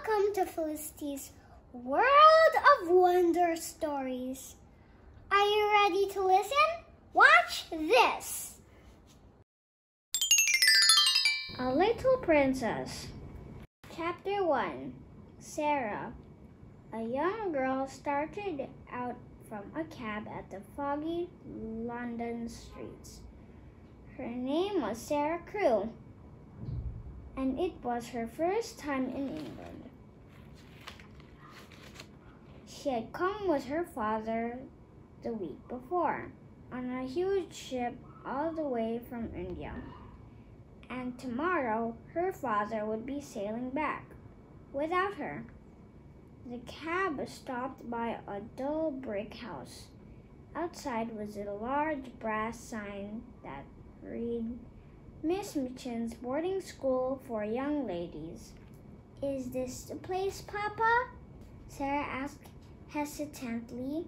Welcome to Felicity's World of Wonder Stories. Are you ready to listen? Watch this. A Little Princess. Chapter 1. Sarah. A young girl started out from a cab at the foggy London streets. Her name was Sarah Crewe, and it was her first time in England. She had come with her father the week before on a huge ship all the way from India, and tomorrow her father would be sailing back without her. The cab stopped by a dull brick house. Outside was a large brass sign that read, Miss Mitchen's boarding school for young ladies. Is this the place, Papa? Sarah asked hesitantly.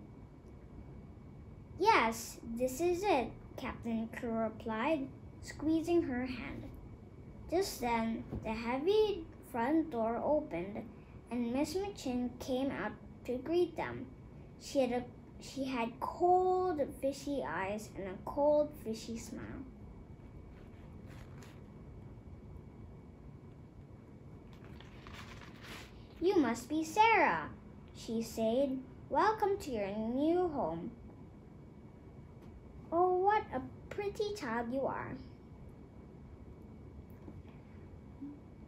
Yes, this is it, Captain Crewe replied, squeezing her hand. Just then, the heavy front door opened, and Miss Mitchen came out to greet them. She had cold, fishy eyes and a cold, fishy smile. You must be Sarah, she said. Welcome to your new home. Oh, what a pretty child you are.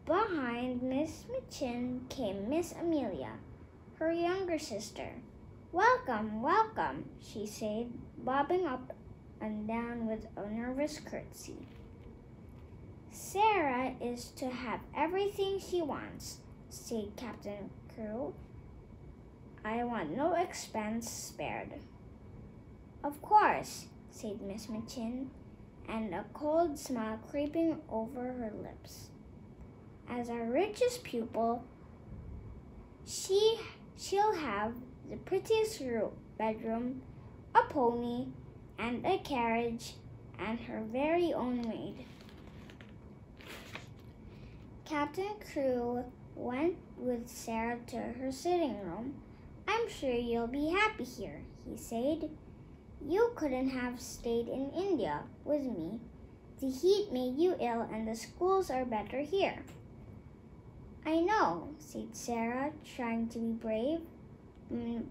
Behind Miss Mitchen came Miss Amelia, her younger sister. Welcome, welcome, she said, bobbing up and down with a nervous curtsy. Sarah is to have everything she wants, said Captain Crewe. I want no expense spared. Of course, said Miss Mitchen, and a cold smile creeping over her lips. As our richest pupil, she'll have the prettiest bedroom, a pony, and a carriage, and her very own maid. Captain Crewe went with Sarah to her sitting room. I'm sure you'll be happy here, he said. You couldn't have stayed in India with me. The heat made you ill and the schools are better here. I know, said Sarah, trying to be brave.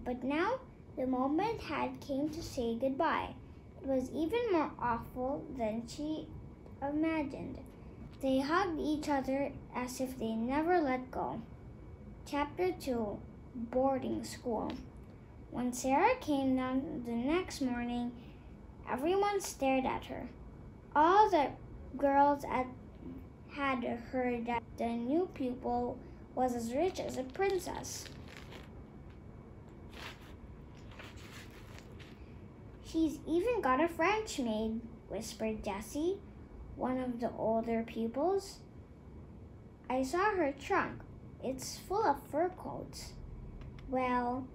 But now the moment had came to say goodbye. It was even more awful than she imagined. They hugged each other as if they never let go. Chapter 2. Boarding School. When Sarah came down the next morning, everyone stared at her. All the girls had heard that the new pupil was as rich as a princess. She's even got a French maid, whispered Jessie, one of the older pupils. I saw her trunk. It's full of fur coats. Well,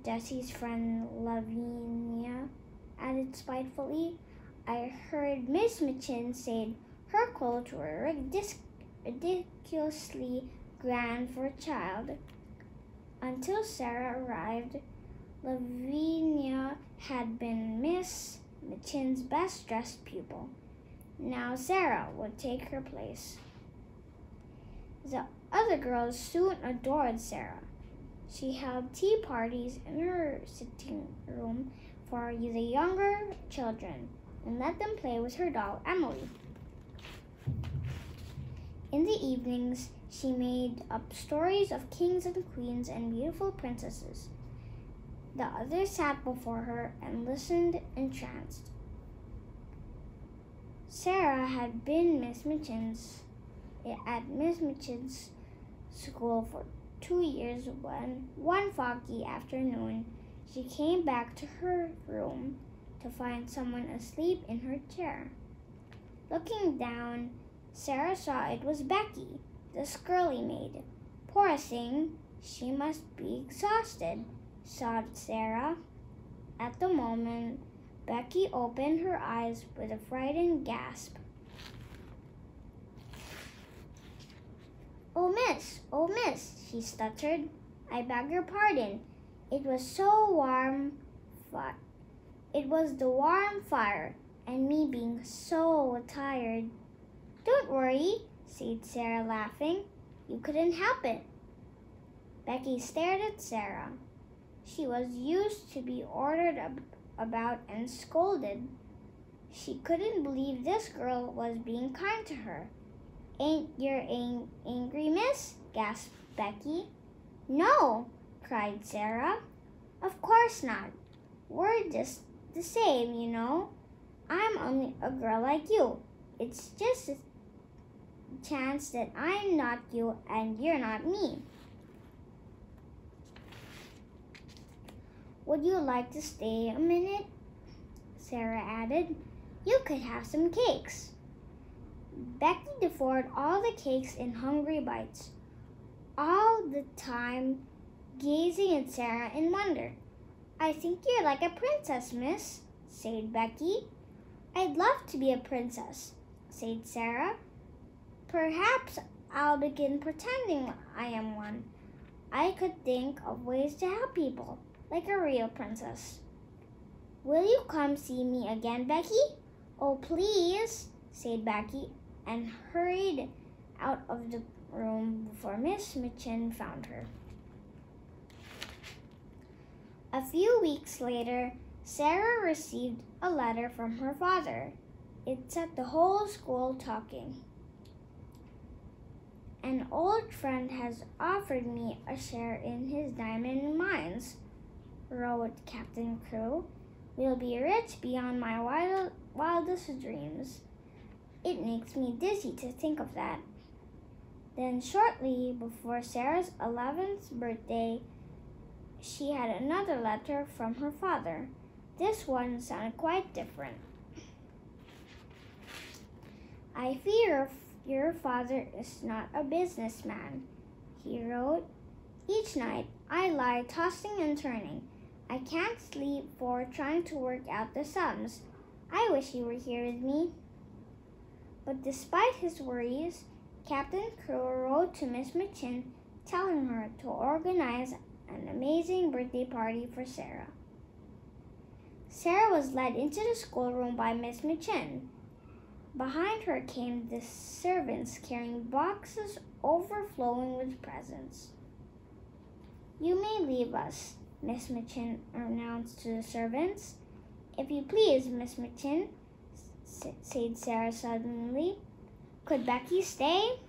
Jessie's friend Lavinia added spitefully, I heard Miss Mitchen say her clothes were ridiculously grand for a child. Until Sarah arrived, Lavinia had been Miss Mitchen's best-dressed pupil. Now Sarah would take her place. The other girls soon adored Sarah. She held tea parties in her sitting room for the younger children and let them play with her doll, Emily. In the evenings, she made up stories of kings and queens and beautiful princesses. The others sat before her and listened entranced. Sarah had been at Miss Mitchen's school for 2 years when, one foggy afternoon, she came back to her room to find someone asleep in her chair. Looking down, Sarah saw it was Becky, the scurly maid. Poor thing, she must be exhausted, sobbed Sarah. At the moment, Becky opened her eyes with a frightened gasp. Oh, miss, miss, she stuttered. I beg your pardon. It was so warm. It was the warm fire and me being so tired. Don't worry, said Sarah, laughing. You couldn't help it. Becky stared at Sarah. She was used to be ordered about and scolded. She couldn't believe this girl was being kind to her. Ain't you angry, miss? Gasped Becky. No, cried Sarah. Of course not. We're just the same, you know. I'm only a girl like you. It's just a chance that I'm not you and you're not me. Would you like to stay a minute? Sarah added. You could have some cakes. Becky devoured all the cakes in hungry bites, all the time gazing at Sarah in wonder. I think you're like a princess, miss, said Becky. I'd love to be a princess, said Sarah. Perhaps I'll begin pretending I am one. I could think of ways to help people, like a real princess. Will you come see me again, Becky? Oh, please, said Becky, and hurried out of the room before Miss Mitchin found her. A few weeks later, Sarah received a letter from her father. It set the whole school talking. An old friend has offered me a share in his diamond mines, wrote Captain Crew. We'll be rich beyond my wildest dreams. It makes me dizzy to think of that. Then shortly before Sarah's 11th birthday, she had another letter from her father. This one sounded quite different. I fear your father is not a businessman, he wrote. Each night I lie tossing and turning. I can't sleep for trying to work out the sums. I wish he were here with me. But despite his worries, Captain Crow wrote to Miss Mitchin telling her to organize an amazing birthday party for Sarah. Sarah was led into the schoolroom by Miss Mitchin. Behind her came the servants carrying boxes overflowing with presents. You may leave us, Miss Mitchin announced to the servants. If you please, Miss Mitchin, said Sarah suddenly. Could Becky stay?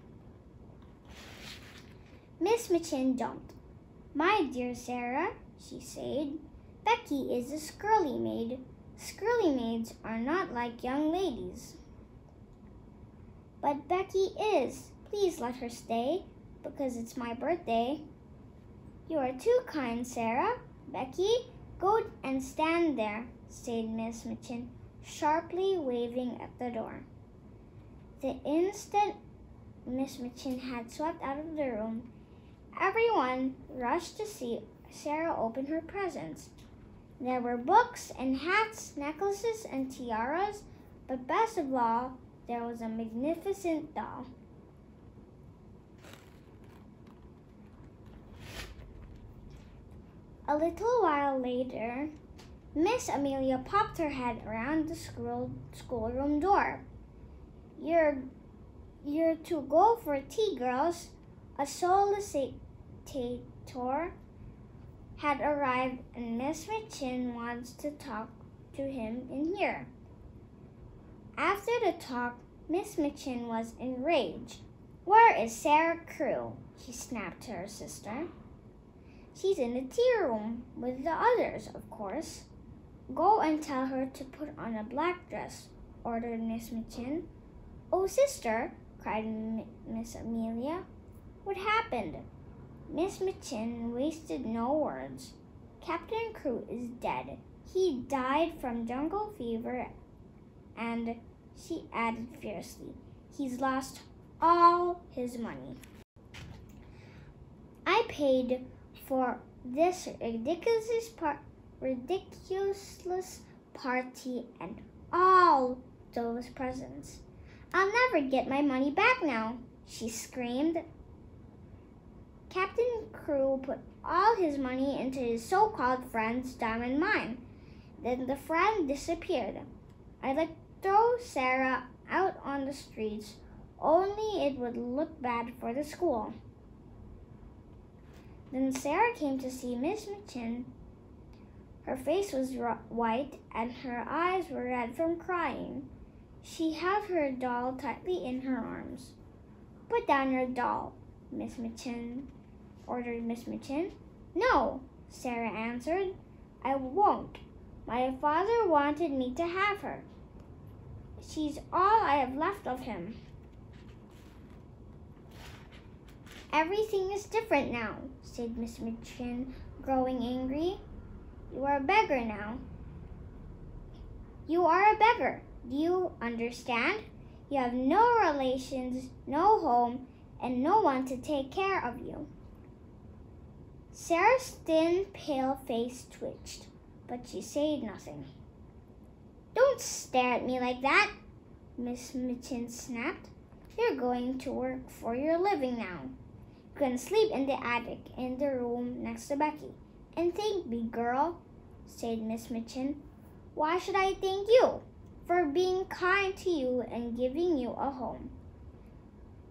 Miss Mitchin jumped. My dear Sarah, she said, Becky is a skirly maid. Skirly maids are not like young ladies. But Becky is. Please let her stay, because it's my birthday. You are too kind, Sarah. Becky, go and stand there, said Miss Mitchin, sharply waving at the door. The instant Miss Mitchin had swept out of the room, everyone rushed to see Sarah open her presents. There were books and hats, necklaces and tiaras, but best of all, there was a magnificent doll. A little while later, Miss Amelia popped her head around the schoolroom door. You're to go for tea, girls. A solicitor had arrived and Miss Mitchin wants to talk to him in here. After the talk, Miss Mitchin was enraged. Where is Sarah Crew? She snapped to her sister. She's in the tea room with the others, of course. Go and tell her to put on a black dress, ordered Miss Mitchin. Oh, sister, cried Miss Amelia. What happened? Miss Mitchin wasted no words. Captain Crew is dead. He died from jungle fever, and she added fiercely, he's lost all his money. I paid for this ridiculous party and all those presents. I'll never get my money back now, she screamed. Captain Crew put all his money into his so-called friend's diamond mine. Then the friend disappeared. I'd like to throw Sarah out on the streets, only it would look bad for the school. Then Sarah came to see Miss Mitchin. Her face was white and her eyes were red from crying. She held her doll tightly in her arms. "Put down your doll, Miss Mitchin," ordered Miss Mitchin. "No," Sarah answered. "I won't. My father wanted me to have her. She's all I have left of him." "Everything is different now," said Miss Mitchin, growing angry. "You are a beggar now. You are a beggar. Do you understand? You have no relations, no home, and no one to take care of you." Sarah's thin, pale face twitched, but she said nothing. "Don't stare at me like that," Miss Mitchin snapped. "You're going to work for your living now. You can sleep in the attic in the room next to Becky. And thank me, girl," said Miss Mitchin. "Why should I thank you? For being kind to you and giving you a home."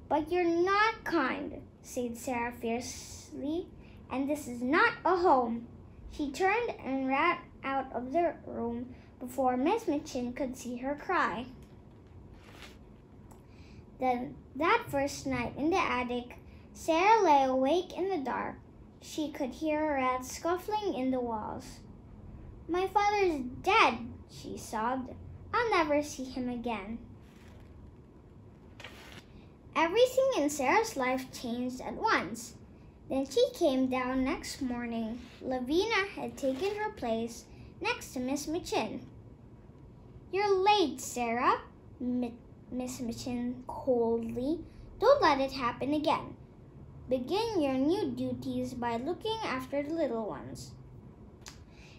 "But you're not kind," said Sarah fiercely, "and this is not a home." She turned and ran out of the room before Miss Mitchin could see her cry. Then, that first night in the attic, Sarah lay awake in the dark. She could hear rats scuffling in the walls. "My father's dead," she sobbed. "I'll never see him again." Everything in Sarah's life changed at once. Then she came down next morning. Lavina had taken her place next to Miss Mitchin. "You're late, Sarah," Miss Mitchin coldly. "Don't let it happen again. Begin your new duties by looking after the little ones."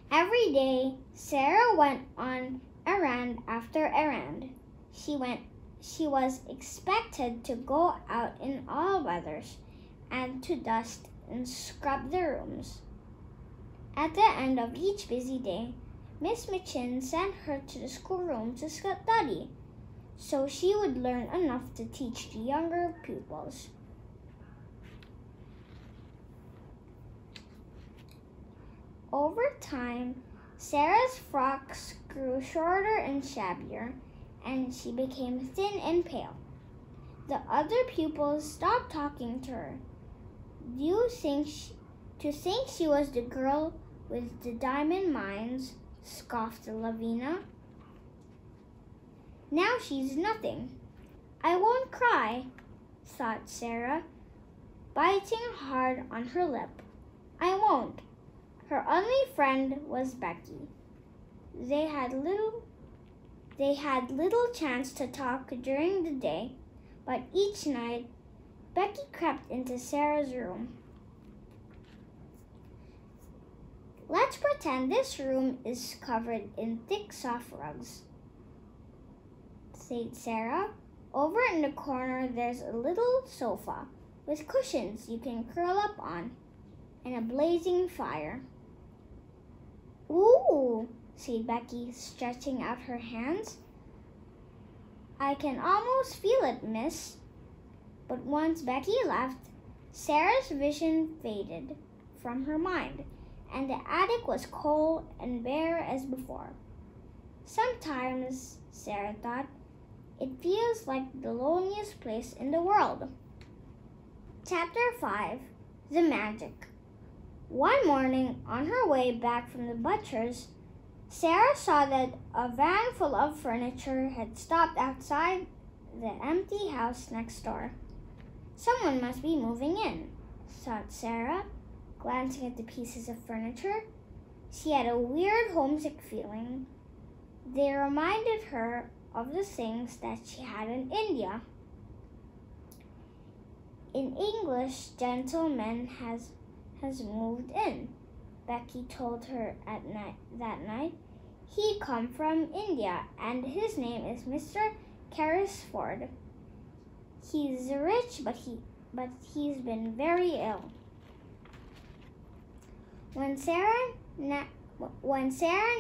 Every day, Sarah went on errand after errand. She was expected to go out in all weathers and to dust and scrub the rooms. At the end of each busy day, Miss Mitchin sent her to the schoolroom to study, so she would learn enough to teach the younger pupils. Over time, Sarah's frocks grew shorter and shabbier, and she became thin and pale. The other pupils stopped talking to her. To think she was the girl with the diamond mines, scoffed Lavina. Now she's nothing. "I won't cry," thought Sarah, biting hard on her lip. "I won't." Her only friend was Becky. They had little chance to talk during the day, but each night Becky crept into Sarah's room. "Let's pretend this room is covered in thick, soft rugs," said Sarah. "Over in the corner there's a little sofa with cushions you can curl up on and a blazing fire." "Ooh," said Becky, stretching out her hands. "I can almost feel it, miss." But once Becky left, Sarah's vision faded from her mind, and the attic was cold and bare as before. Sometimes, Sarah thought, it feels like the loneliest place in the world. Chapter 5, The Magic. One morning, on her way back from the butcher's, Sarah saw that a van full of furniture had stopped outside the empty house next door. "Someone must be moving in," thought Sarah, glancing at the pieces of furniture. She had a weird homesick feeling. They reminded her of the things that she had in India. "In English, gentleman has moved in," Becky told her that night. "He come from India, and his name is Mr. Carrisford. He's rich, but he's been very ill." When Sarah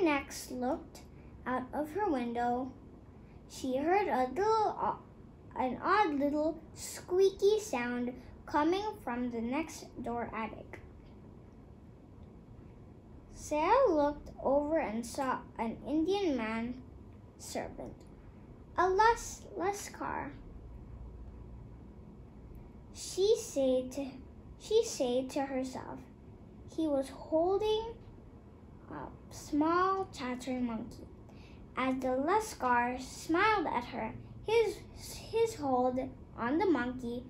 next looked out of her window, she heard an odd little squeaky sound coming from the next door attic. Sarah looked over and saw an Indian man servant, a Lascar. She said to herself, he was holding a small chattering monkey. As the Lascar smiled at her, his hold on the monkey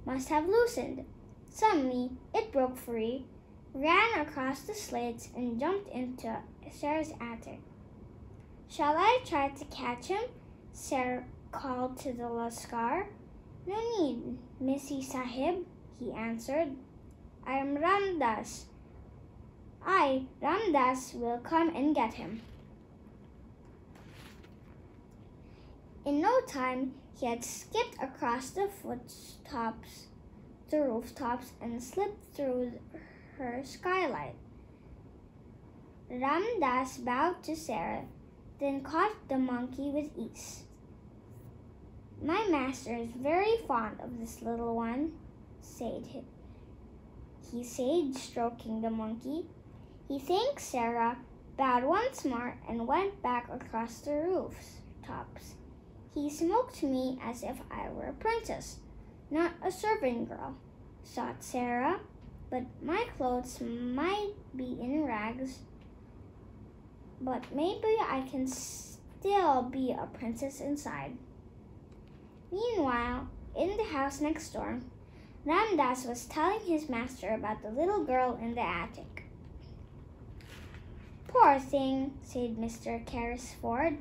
must have loosened. Suddenly, it broke free, ran across the slates, and jumped into Sarah's attic. Shall I try to catch him? Sarah called to the Lascar. No need, Missy Sahib, he answered. I am Ramdas. Ramdas, will come and get him. In no time, he had skipped across the rooftops, and slipped through her skylight. Ramdas bowed to Sarah, then caught the monkey with ease. My master is very fond of this little one, he said, stroking the monkey. He thanked Sarah, bowed once more, and went back across the rooftops. He smoked me as if I were a princess, not a servant girl, thought Sarah, but my clothes might be in rags, but maybe I can still be a princess inside. Meanwhile, in the house next door, Ramdas was telling his master about the little girl in the attic. Poor thing, said Mr. Carrisford.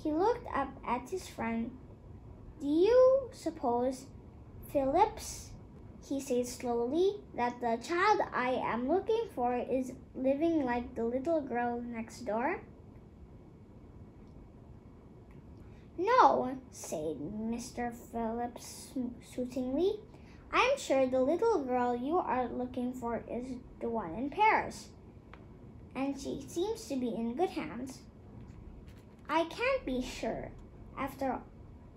He looked up at his friend. Do you suppose, Phillips, he said slowly, that the child I am looking for is living like the little girl next door? No, said Mr. Phillips soothingly. I'm sure the little girl you are looking for is the one in Paris, and she seems to be in good hands. I can't be sure. After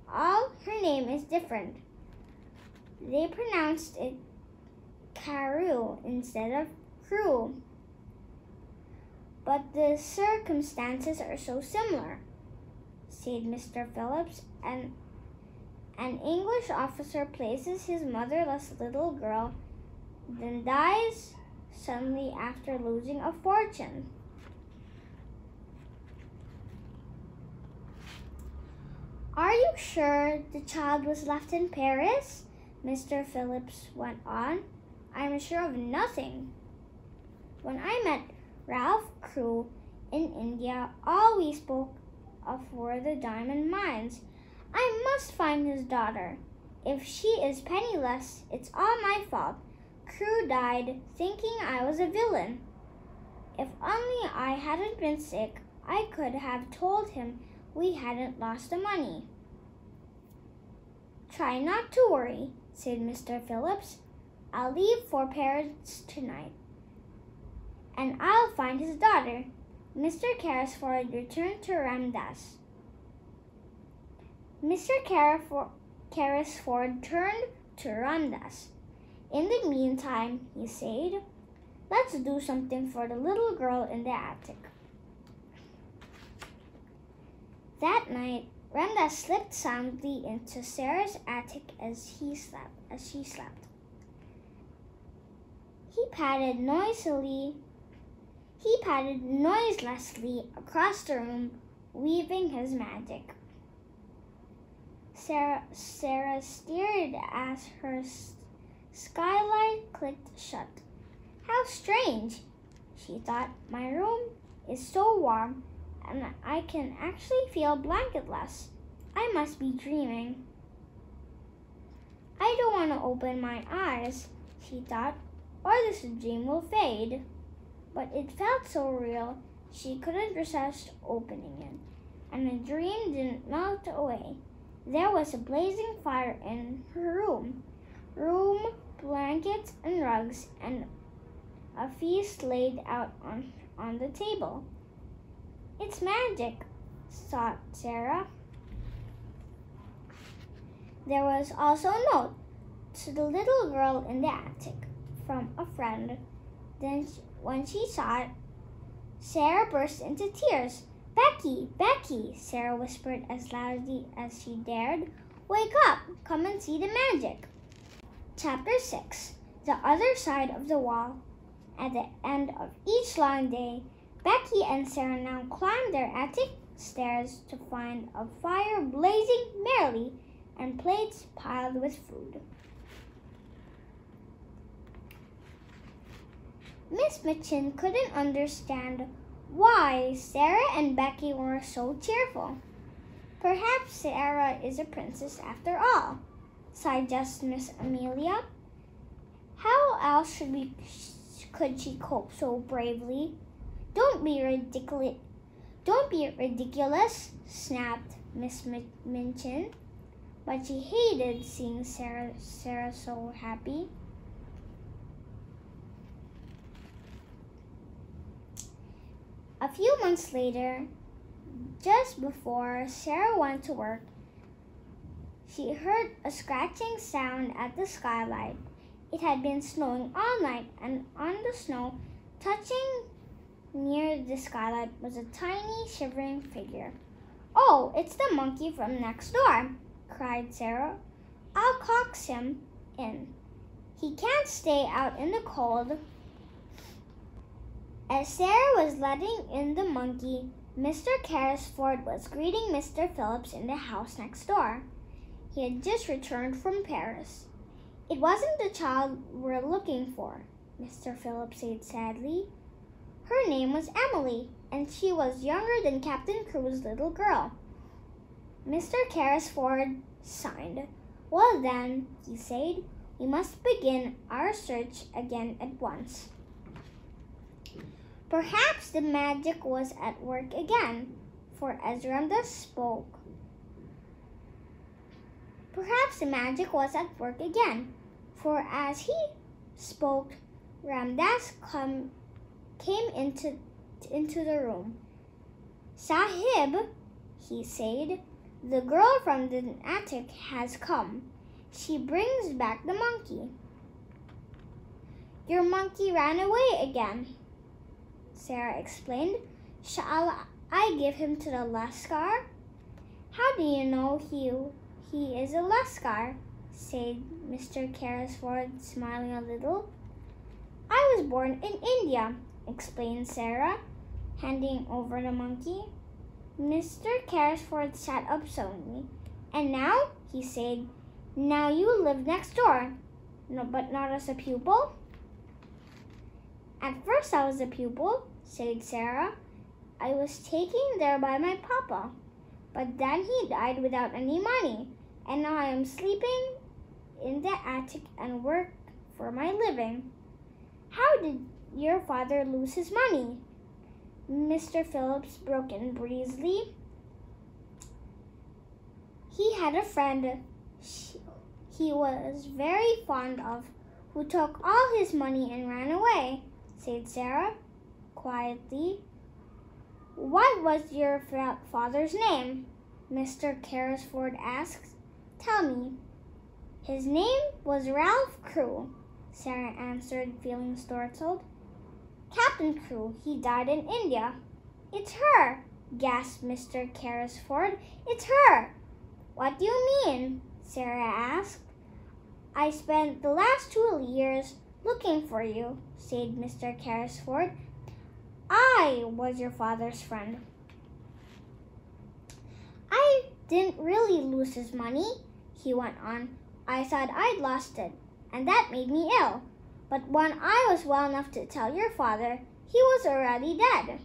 all, her name is different. They pronounced it Carew instead of Crew. But the circumstances are so similar, said Mr. Phillips. An English officer places his motherless little girl, then dies suddenly after losing a fortune. Are you sure the child was left in Paris? Mr. Phillips went on. I'm sure of nothing. When I met Ralph Crewe in India, all we spoke of were the diamond mines. I must find his daughter. If she is penniless, it's all my fault. Crewe died thinking I was a villain. If only I hadn't been sick, I could have told him we hadn't lost the money. Try not to worry, said Mr. Phillips. I'll leave for Paris tonight, and I'll find his daughter. Mr. Carrisford returned to Ramdas. Mr. Carrisford turned to Ramdas. In the meantime, he said, let's do something for the little girl in the attic. That night, Ramdas slipped soundly into Sarah's attic as she slept. He padded noiselessly across the room, weaving his magic. Sarah stared as her skylight clicked shut. How strange, she thought. My room is so warm, and I can actually feel blanketless. I must be dreaming. I don't want to open my eyes, she thought, or this dream will fade. But it felt so real, she couldn't resist opening it, and the dream didn't melt away. There was a blazing fire in her room, blankets and rugs, and a feast laid out on the table. It's magic, thought Sarah. There was also a note to the little girl in the attic from a friend. Then, when she saw it, Sarah burst into tears. "Becky, Becky," Sarah whispered as loudly as she dared. "Wake up! Come and see the magic." Chapter 6. The Other Side of the Wall. At the end of each long day, Becky and Sarah now climbed their attic stairs to find a fire blazing merrily and plates piled with food. Miss Mitchin couldn't understand why Sarah and Becky were so cheerful. "Perhaps Sarah is a princess after all," sighed just Miss Amelia. "How else could she cope so bravely?" Don't be ridiculous, snapped Miss Minchin. But she hated seeing Sarah so happy. A few months later, just before Sarah went to work, she heard a scratching sound at the skylight. It had been snowing all night, and on the snow, touching near the skylight, was a tiny, shivering figure. "Oh, it's the monkey from next door," cried Sarah. "I'll coax him in. He can't stay out in the cold." As Sarah was letting in the monkey, Mr. Carrisford was greeting Mr. Phillips in the house next door. He had just returned from Paris. "It wasn't the child we're looking for," Mr. Phillips said sadly. "Her name was Emily, and she was younger than Captain Crew's little girl." Mr. Carrisford sighed. "Well then," he said, "we must begin our search again at once." Perhaps the magic was at work again, for as Ramdas spoke. Perhaps the magic was at work again, for as he spoke, Ramdas came into the room. "Sahib," he said, "the girl from the attic has come. She brings back the monkey." "Your monkey ran away again," Sarah explained. "Shall I give him to the Lascar?" "How do you know he is a Lascar?" said Mr. Carrisford, smiling a little. "I was born in India," explained Sarah, handing over the monkey. Mr. Carrisford sat up suddenly. "And now," he said, "now you live next door, no, but not as a pupil?" "At first I was a pupil," said Sarah. "I was taken there by my papa, but then he died without any money, and now I am sleeping in the attic and work for my living." "How did your father lose his money?" Mr. Phillips broke in breezily. "He had a friend he was very fond of who took all his money and ran away," said Sarah quietly. "What was your father's name?" Mr. Carrisford asked. "Tell me." "His name was Ralph Crewe," Sarah answered, feeling startled. "Captain Crewe. He died in India." "It's her!" gasped Mr. Carrisford. "It's her!" "What do you mean?" Sarah asked. "I spent the last 2 years looking for you," said Mr. Carrisford. "I was your father's friend." "I didn't really lose his money," he went on. "I thought I'd lost it, and that made me ill. But when I was well enough to tell your father, he was already dead."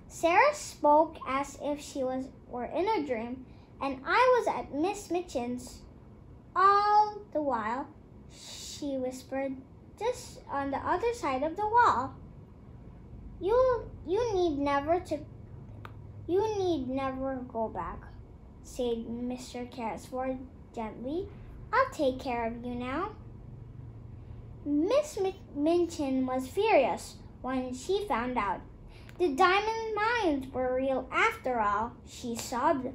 Sarah spoke as if she were in a dream, and I was at Miss Mitchin's all the while, she whispered, "just on the other side of the wall." You need never go back," said Mr. Carrisford gently. "I'll take care of you now." Miss Minchin was furious when she found out. The diamond mines were real after all, she sobbed.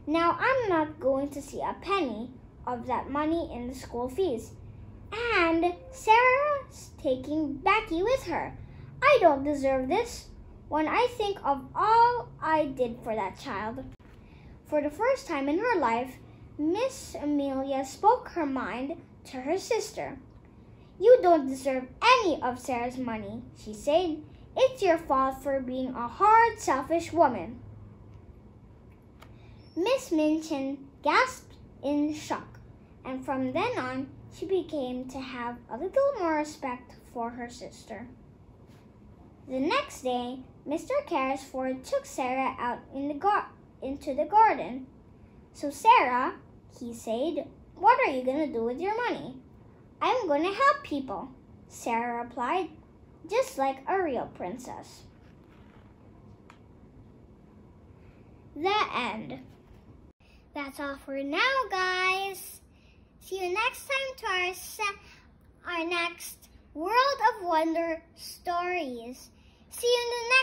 Now I'm not going to see a penny of that money in the school fees. And Sarah's taking Becky with her. I don't deserve this when I think of all I did for that child. For the first time in her life, Miss Amelia spoke her mind to her sister. You don't deserve any of Sarah's money, she said. It's your fault for being a hard, selfish woman. Miss Minchin gasped in shock, and from then on, she began to have a little more respect for her sister. The next day, Mr. Carrisford took Sarah out into the garden. So Sarah, he said, what are you going to do with your money? I'm going to help people, Sarah replied, just like a real princess. The end. That's all for now, guys. See you next time to our next World of Wonder stories. See you in the